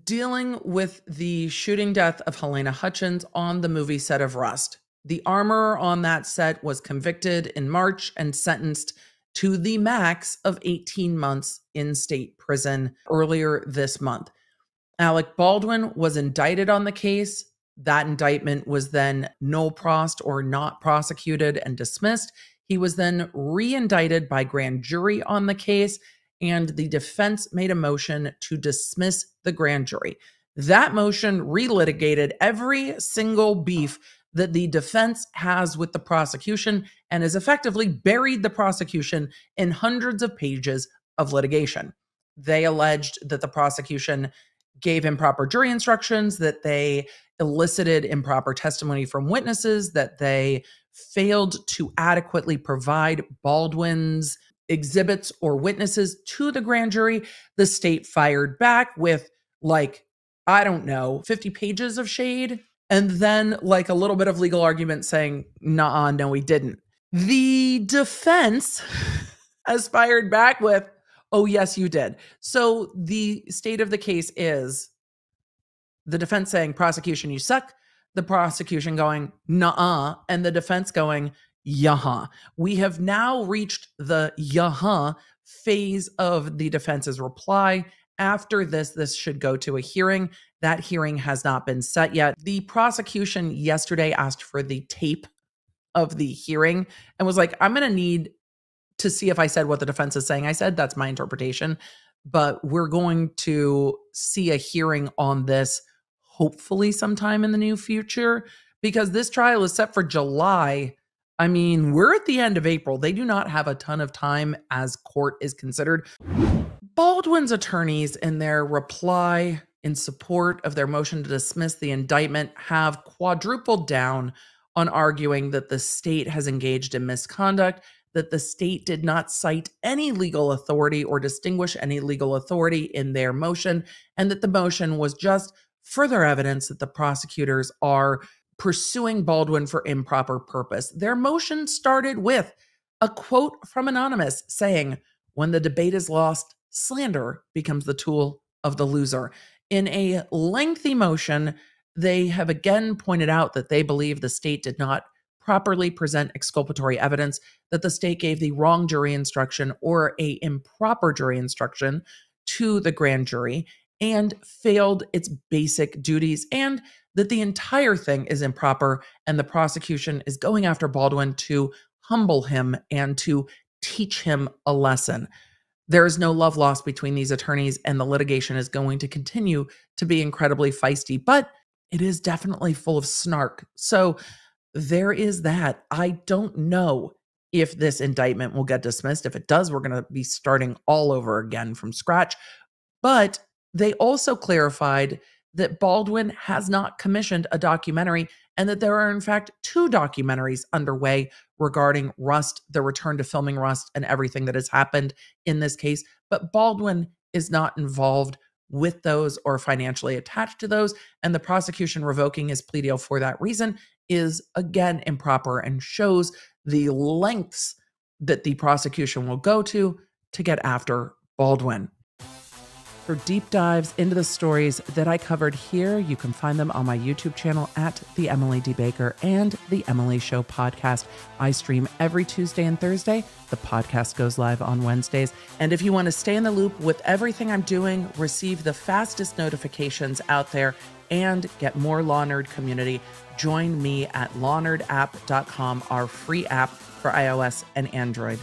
Dealing with the shooting death of Helena Hutchins on the movie set of Rust. The armorer on that set was convicted in March and sentenced to the max of 18 months in state prison earlier this month. Alec Baldwin was indicted on the case. That indictment was then no prost or not prosecuted and dismissed. He was then re-indicted by grand jury on the case, and the defense made a motion to dismiss the grand jury. That motion relitigated every single beef that the defense has with the prosecution and has effectively buried the prosecution in hundreds of pages of litigation. They alleged that the prosecution gave improper jury instructions, that they elicited improper testimony from witnesses, that they failed to adequately provide Baldwin's exhibits or witnesses to the grand jury. The state fired back with 50 pages of shade, and then a little bit of legal argument saying, nah, no, we didn't. The defense has fired back with, oh, yes, you did. So the state of the case is the defense saying, prosecution, you suck. The prosecution going, nah, and the defense going, yaha. We have now reached the yaha phase of the defense's reply. After this should go to a hearing. That hearing has not been set yet. The prosecution yesterday asked for the tape of the hearing and was like, I'm going to need to see if I said what the defense is saying I said. That's my interpretation. But we're going to see a hearing on this hopefully sometime in the near future, because this trial is set for July. I mean, we're at the end of April. They do not have a ton of time as court is considered. Baldwin's attorneys, in their reply in support of their motion to dismiss the indictment, have quadrupled down on arguing that the state has engaged in misconduct, that the state did not cite any legal authority or distinguish any legal authority in their motion, and that the motion was just further evidence that the prosecutors are pursuing Baldwin for improper purpose. Their motion started with a quote from Anonymous saying, "When the debate is lost, slander becomes the tool of the loser." In a lengthy motion, they have again pointed out that they believe the state did not properly present exculpatory evidence, that the state gave the wrong jury instruction or a improper jury instruction to the grand jury and failed its basic duties, and that the entire thing is improper and the prosecution is going after Baldwin to humble him and to teach him a lesson. There is no love lost between these attorneys, and the litigation is going to continue to be incredibly feisty, but it is definitely full of snark. So there is that. I don't know if this indictment will get dismissed. If it does, we're going to be starting all over again from scratch. But they also clarified that Baldwin has not commissioned a documentary and that there are, in fact, 2 documentaries underway regarding Rust, the return to filming Rust, and everything that has happened in this case. But Baldwin is not involved with those or financially attached to those, and the prosecution revoking his plea deal for that reason is, again, improper and shows the lengths that the prosecution will go to get after Baldwin. For deep dives into the stories that I covered here, you can find them on my YouTube channel at The Emily D. Baker and The Emily Show podcast. I stream every Tuesday and Thursday. The podcast goes live on Wednesdays. And if you want to stay in the loop with everything I'm doing, receive the fastest notifications out there, and get more Law Nerd community, join me at lawnerdapp.com, our free app for iOS and Android.